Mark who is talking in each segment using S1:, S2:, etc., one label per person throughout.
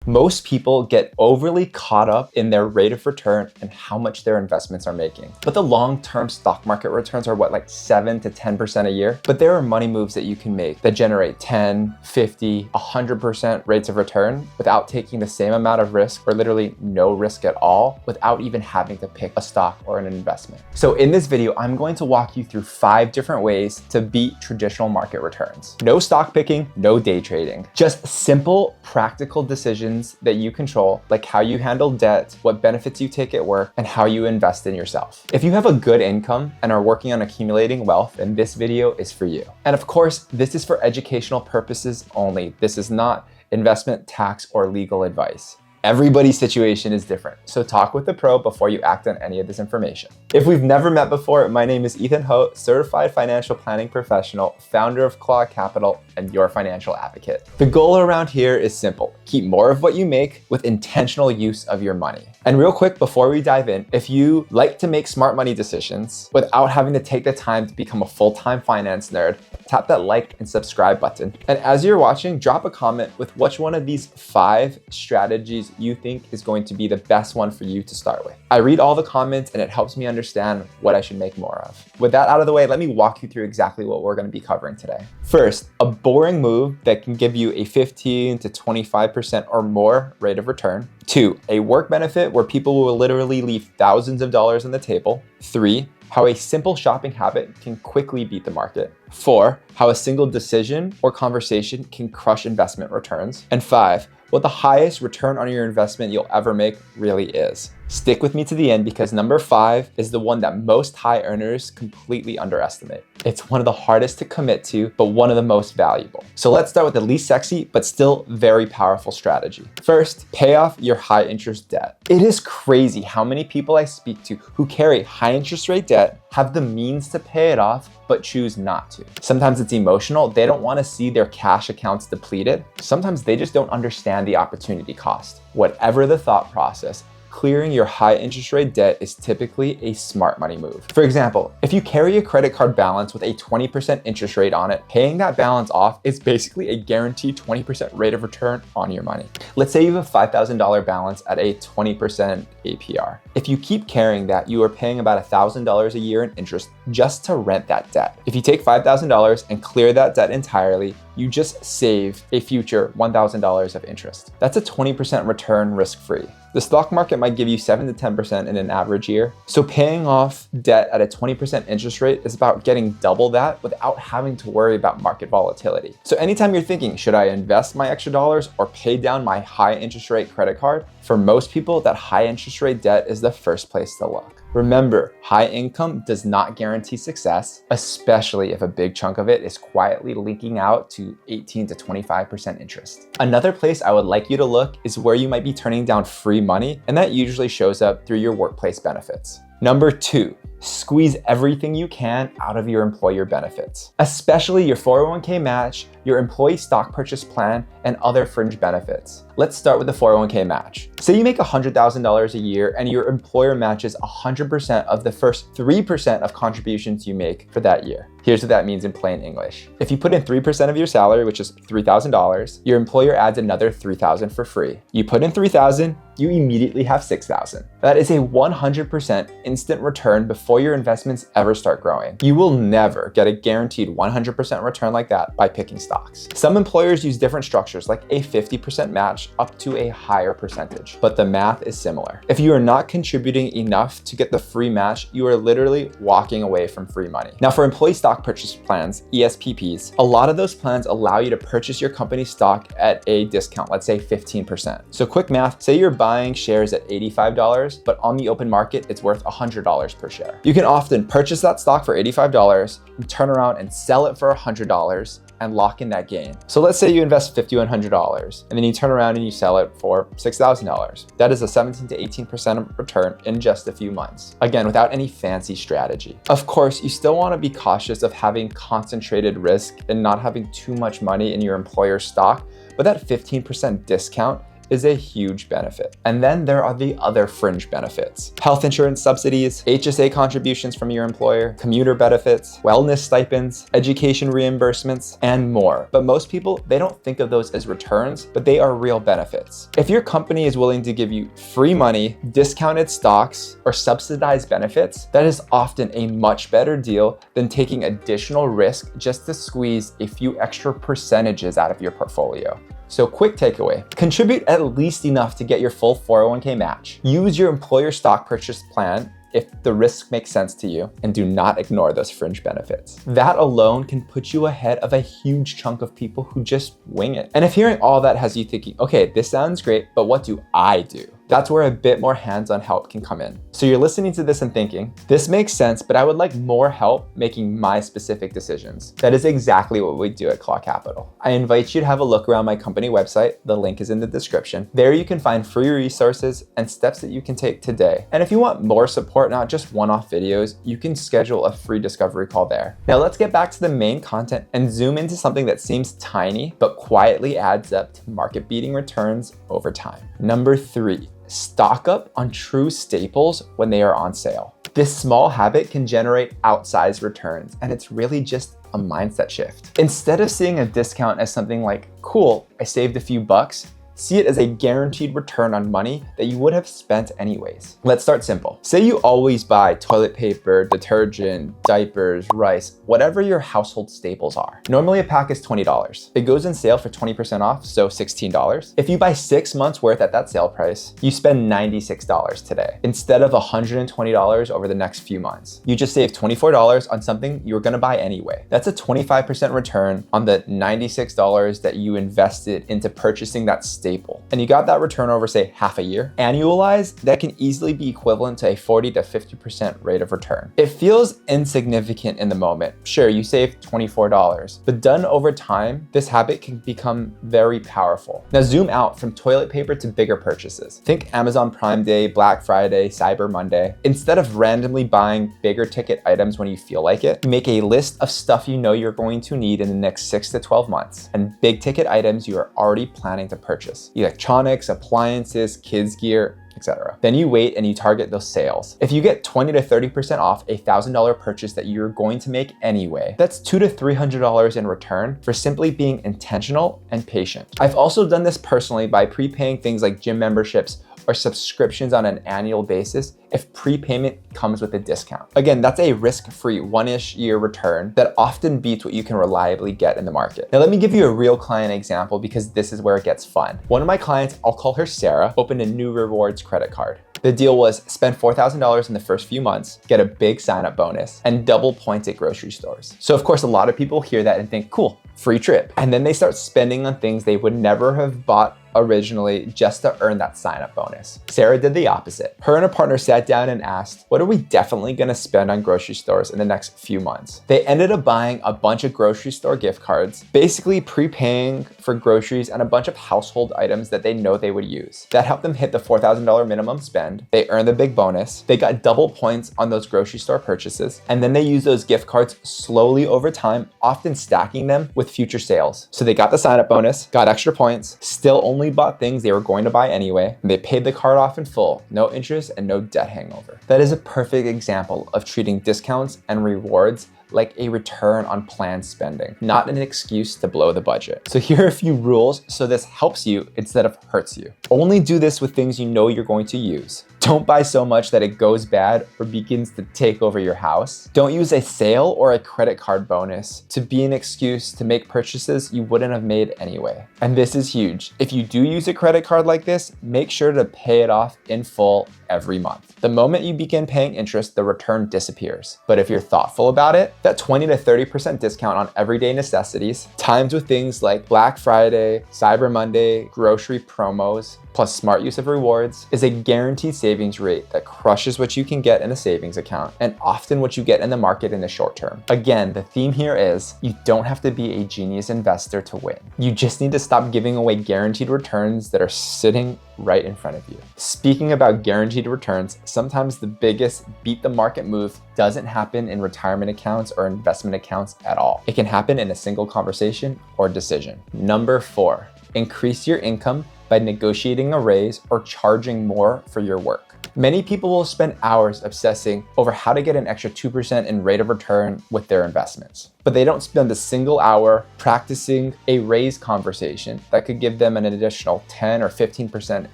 S1: Most people get overly caught up in their rate of return and how much their investments are making. But the long-term stock market returns are what, like 7 to 10% a year? But there are money moves that you can make that generate 10, 50, 100% rates of return without taking the same amount of risk or literally no risk at all without even having to pick a stock or an investment. So in this video, I'm going to walk you through 5 different ways to beat traditional market returns. No stock picking, no day trading. Just simple, practical decisions that you control, like how you handle debt, what benefits you take at work, and how you invest in yourself. If you have a good income and are working on accumulating wealth, then this video is for you. And of course, this is for educational purposes only. This is not investment, tax, or legal advice. Everybody's situation is different, so talk with the pro before you act on any of this information. If we've never met before, my name is Ethan Ho, certified financial planning professional, founder of Claw Capital, and your financial advocate. The goal around here is simple. Keep more of what you make with intentional use of your money. And real quick, before we dive in, if you like to make smart money decisions without having to take the time to become a full-time finance nerd, tap that like and subscribe button. And as you're watching, drop a comment with which one of these 5 strategies you think is going to be the best one for you to start with. I read all the comments and it helps me understand what I should make more of. With that out of the way, let me walk you through exactly what we're going to be covering today. First, a boring move that can give you a 15 to 25% or more rate of return. 2, a work benefit where people will literally leave thousands of dollars on the table. 3, how a simple shopping habit can quickly beat the market. 4, how a single decision or conversation can crush investment returns. And 5, what the highest return on your investment you'll ever make really is. Stick with me to the end because number 5 is the one that most high earners completely underestimate. It's one of the hardest to commit to, but one of the most valuable. So let's start with the least sexy, but still very powerful strategy. First, pay off your high interest debt. It is crazy how many people I speak to who carry high interest rate debt, have the means to pay it off, but choose not to. Sometimes it's emotional. They don't want to see their cash accounts depleted. Sometimes they just don't understand the opportunity cost. Whatever the thought process, clearing your high interest rate debt is typically a smart money move. For example, if you carry a credit card balance with a 20% interest rate on it, paying that balance off is basically a guaranteed 20% rate of return on your money. Let's say you have a $5,000 balance at a 20% APR. If you keep carrying that, you are paying about $1,000 a year in interest just to rent that debt. If you take $5,000 and clear that debt entirely, you just save a future $1,000 of interest. That's a 20% return risk-free. The stock market might give you 7 to 10% in an average year. So paying off debt at a 20% interest rate is about getting double that without having to worry about market volatility. So anytime you're thinking, should I invest my extra dollars or pay down my high interest rate credit card? For most people, that high interest rate debt is the first place to look. Remember, high income does not guarantee success, especially if a big chunk of it is quietly leaking out to 18 to 25% interest. Another place I would like you to look is where you might be turning down free money, and that usually shows up through your workplace benefits. Number 2, squeeze everything you can out of your employer benefits, especially your 401k match, your employee stock purchase plan, and other fringe benefits. Let's start with the 401k match. Say you make $100,000 a year and your employer matches 100% of the first 3% of contributions you make for that year. Here's what that means in plain English. If you put in 3% of your salary, which is $3,000, your employer adds another $3,000 for free. You put in $3,000, you immediately have $6,000. That is a 100% instant return before your investments ever start growing. You will never get a guaranteed 100% return like that by picking stocks. Some employers use different structures like a 50% match up to a higher percentage, but the math is similar. If you are not contributing enough to get the free match, you are literally walking away from free money. Now for employee stock purchase plans, ESPPs, a lot of those plans allow you to purchase your company's stock at a discount, let's say 15%. So quick math, say you're buying shares at $85, but on the open market, it's worth $100 per share. You can often purchase that stock for $85 and turn around and sell it for $100 and lock in that gain. So let's say you invest $5,100 and then you turn around and you sell it for $6,000. That is a 17 to 18% return in just a few months. Again, without any fancy strategy. Of course, you still want to be cautious of having concentrated risk and not having too much money in your employer's stock, but that 15% discount is a huge benefit. And then there are the other fringe benefits. Health insurance subsidies, HSA contributions from your employer, commuter benefits, wellness stipends, education reimbursements, and more. But most people, they don't think of those as returns, but they are real benefits. If your company is willing to give you free money, discounted stocks, or subsidized benefits, that is often a much better deal than taking additional risk just to squeeze a few extra percentages out of your portfolio. So quick takeaway, contribute at least enough to get your full 401k match. Use your employer stock purchase plan if the risk makes sense to you, and do not ignore those fringe benefits. That alone can put you ahead of a huge chunk of people who just wing it. And if hearing all that has you thinking, okay, this sounds great, but what do I do? That's where a bit more hands-on help can come in. So you're listening to this and thinking, this makes sense, but I would like more help making my specific decisions. That is exactly what we do at Claw Capital. I invite you to have a look around my company website. The link is in the description. There you can find free resources and steps that you can take today. And if you want more support, not just one-off videos, you can schedule a free discovery call there. Now let's get back to the main content and zoom into something that seems tiny, but quietly adds up to market-beating returns over time. Number 3. Stock up on true staples when they are on sale. This small habit can generate outsized returns, and it's really just a mindset shift. Instead of seeing a discount as something like, cool, I saved a few bucks, see it as a guaranteed return on money that you would have spent anyways. Let's start simple. Say you always buy toilet paper, detergent, diapers, rice, whatever your household staples are. Normally a pack is $20. It goes in sale for 20% off, so $16. If you buy 6 months worth at that sale price, you spend $96 today instead of $120 over the next few months. You just saved $24 on something you're gonna buy anyway. That's a 25% return on the $96 that you invested into purchasing that staple. And you got that return over, say, half a year. Annualized, that can easily be equivalent to a 40 to 50% rate of return. It feels insignificant in the moment. Sure, you saved $24, but done over time, this habit can become very powerful. Now zoom out from toilet paper to bigger purchases. Think Amazon Prime Day, Black Friday, Cyber Monday. Instead of randomly buying bigger ticket items when you feel like it, make a list of stuff you know you're going to need in the next 6 to 12 months and big ticket items you are already planning to purchase. Electronics, appliances, kids gear, etc. Then you wait and you target those sales. If you get 20 to 30% off a $1,000 purchase that you're going to make anyway, that's $200 to $300 in return for simply being intentional and patient. I've also done this personally by prepaying things like gym memberships or subscriptions on an annual basis if prepayment comes with a discount. Again, that's a risk-free 1-ish year return that often beats what you can reliably get in the market. Now let me give you a real client example because this is where it gets fun. One of my clients, I'll call her Sarah, opened a new rewards credit card. The deal was spend $4,000 in the first few months, get a big sign-up bonus, and double points at grocery stores. So of course, a lot of people hear that and think, cool, free trip. And then they start spending on things they would never have bought originally just to earn that sign-up bonus. Sarah did the opposite. Her and a partner sat down and asked, what are we definitely gonna spend on grocery stores in the next few months? They ended up buying a bunch of grocery store gift cards, basically prepaying for groceries and a bunch of household items that they know they would use. That helped them hit the $4,000 minimum spend. They earned the big bonus. They got double points on those grocery store purchases. And then they used those gift cards slowly over time, often stacking them with future sales. So they got the sign-up bonus, got extra points, still only bought things they were going to buy anyway, and they paid the card off in full, no interest and no debt hangover. That is a perfect example of treating discounts and rewards like a return on planned spending, not an excuse to blow the budget. So here are a few rules so this helps you instead of hurts you. Only do this with things you know you're going to use. Don't buy so much that it goes bad or begins to take over your house. Don't use a sale or a credit card bonus to be an excuse to make purchases you wouldn't have made anyway. And this is huge. If you do use a credit card like this, make sure to pay it off in full every month. The moment you begin paying interest, the return disappears. But if you're thoughtful about it, that 20 to 30% discount on everyday necessities, times with things like Black Friday, Cyber Monday, grocery promos, plus smart use of rewards, is a guaranteed savings rate that crushes what you can get in a savings account and often what you get in the market in the short term. Again, the theme here is you don't have to be a genius investor to win. You just need to stop giving away guaranteed returns that are sitting right in front of you. Speaking about guaranteed returns, sometimes the biggest beat the market move doesn't happen in retirement accounts or investment accounts at all. It can happen in a single conversation or decision. Number 4, increase your income by negotiating a raise or charging more for your work. Many people will spend hours obsessing over how to get an extra 2% in rate of return with their investments, but they don't spend a single hour practicing a raise conversation that could give them an additional 10 or 15%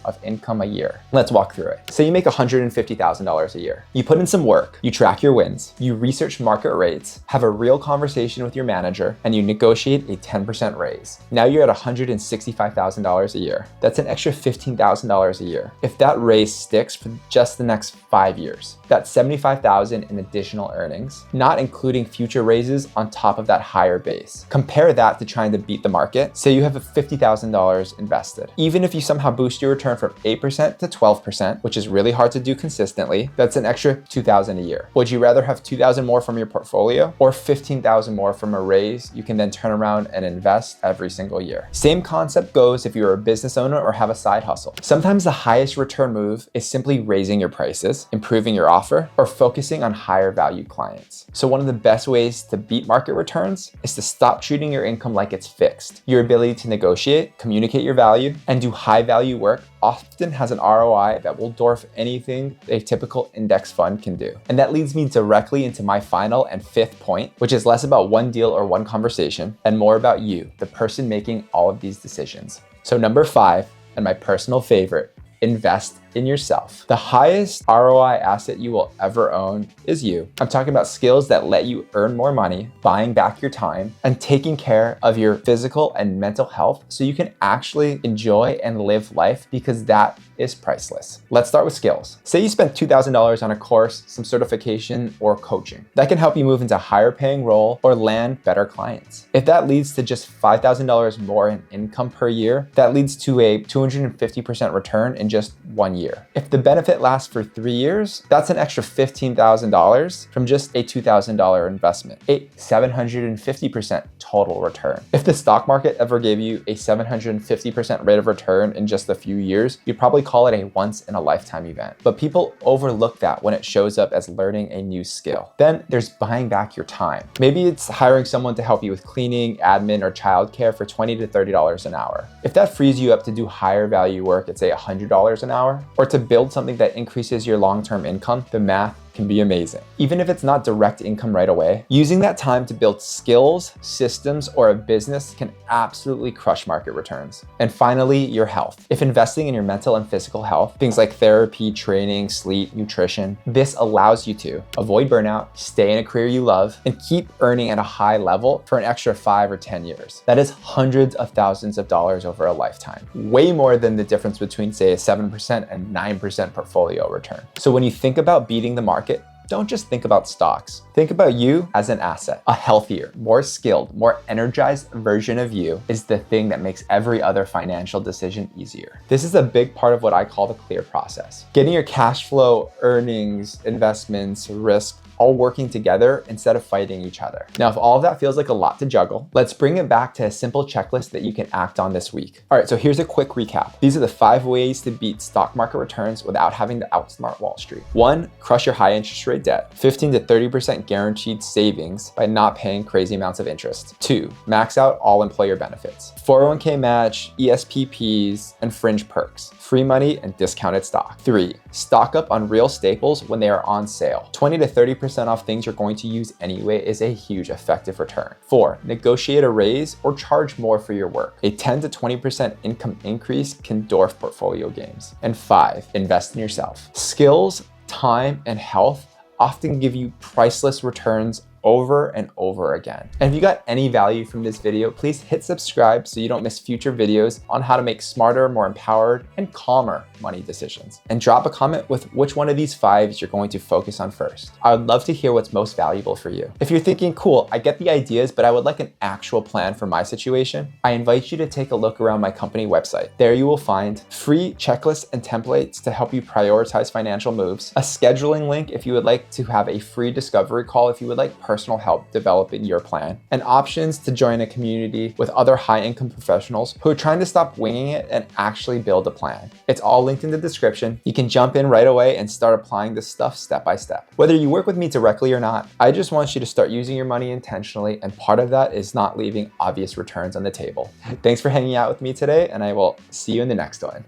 S1: of income a year. Let's walk through it. Say you make $150,000 a year. You put in some work, you track your wins, you research market rates, have a real conversation with your manager, and you negotiate a 10% raise. Now you're at $165,000 a year. That's an extra $15,000 a year. If that raise sticks for just the next 5 years, that's $75,000 in additional earnings, not including future raises on top of that higher base. Compare that to trying to beat the market. Say you have $50,000 invested. Even if you somehow boost your return from 8% to 12%, which is really hard to do consistently, that's an extra $2,000 a year. Would you rather have $2,000 more from your portfolio or $15,000 more from a raise you can then turn around and invest every single year? Same concept goes if you're a business owner or have a side hustle. Sometimes the highest return move is simply raising your prices, improving your offer, or focusing on higher value clients. So one of the best ways to beat market returns is to stop treating your income like it's fixed. Your ability to negotiate, communicate your value, and do high value work often has an ROI that will dwarf anything a typical index fund can do. And that leads me directly into my final and fifth point, which is less about one deal or one conversation and more about you, the person making all of these decisions. So number 5, and my personal favorite, invest in yourself. The highest ROI asset you will ever own is you. I'm talking about skills that let you earn more money, buying back your time, and taking care of your physical and mental health so you can actually enjoy and live life, because that is priceless. Let's start with skills. Say you spent $2,000 on a course, some certification, or coaching. That can help you move into a higher paying role or land better clients. If that leads to just $5,000 more in income per year, that leads to a 250% return in just 1 year. If the benefit lasts for 3 years, that's an extra $15,000 from just a $2,000 investment, a 750% total return. If the stock market ever gave you a 750% rate of return in just a few years, you'd probably call it a once in a lifetime event. But people overlook that when it shows up as learning a new skill. Then there's buying back your time. Maybe it's hiring someone to help you with cleaning, admin, or childcare for $20 to $30 an hour. If that frees you up to do higher value work at say $100 an hour, or to build something that increases your long-term income, the math can be amazing. Even if it's not direct income right away, using that time to build skills, systems, or a business can absolutely crush market returns. And finally, your health. If investing in your mental and physical health, things like therapy, training, sleep, nutrition, this allows you to avoid burnout, stay in a career you love, and keep earning at a high level for an extra 5 or 10 years. That is hundreds of thousands of dollars over a lifetime. Way more than the difference between say a 7% and 9% portfolio return. So when you think about beating the market, don't just think about stocks. Think about you as an asset. A healthier, more skilled, more energized version of you is the thing that makes every other financial decision easier. This is a big part of what I call the clear process. Getting your cash flow, earnings, investments, risk, all working together instead of fighting each other. Now, if all of that feels like a lot to juggle, let's bring it back to a simple checklist that you can act on this week. All right, so here's a quick recap. These are the 5 ways to beat stock market returns without having to outsmart Wall Street. 1, crush your high interest rate debt. 15 to 30% guaranteed savings by not paying crazy amounts of interest. 2, max out all employer benefits. 401k match, ESPPs, and fringe perks. Free money and discounted stock. 3, stock up on real staples when they are on sale. 20 to 30% off things you're going to use anyway is a huge effective return. 4, negotiate a raise or charge more for your work. A 10 to 20% income increase can dwarf portfolio gains. And 5, invest in yourself. Skills, time, and health often give you priceless returns over and over again. And if you got any value from this video, please hit subscribe so you don't miss future videos on how to make smarter, more empowered, and calmer money decisions. And drop a comment with which one of these 5s you're going to focus on first. I would love to hear what's most valuable for you. If you're thinking, cool, I get the ideas, but I would like an actual plan for my situation, I invite you to take a look around my company website. There you will find free checklists and templates to help you prioritize financial moves, a scheduling link if you would like to have a free discovery call, if you would like personal help developing your plan, and options to join a community with other high-income professionals who are trying to stop winging it and actually build a plan. It's all linked in the description. You can jump in right away and start applying this stuff step by step. Whether you work with me directly or not, I just want you to start using your money intentionally, and part of that is not leaving obvious returns on the table. Thanks for hanging out with me today, and I will see you in the next one.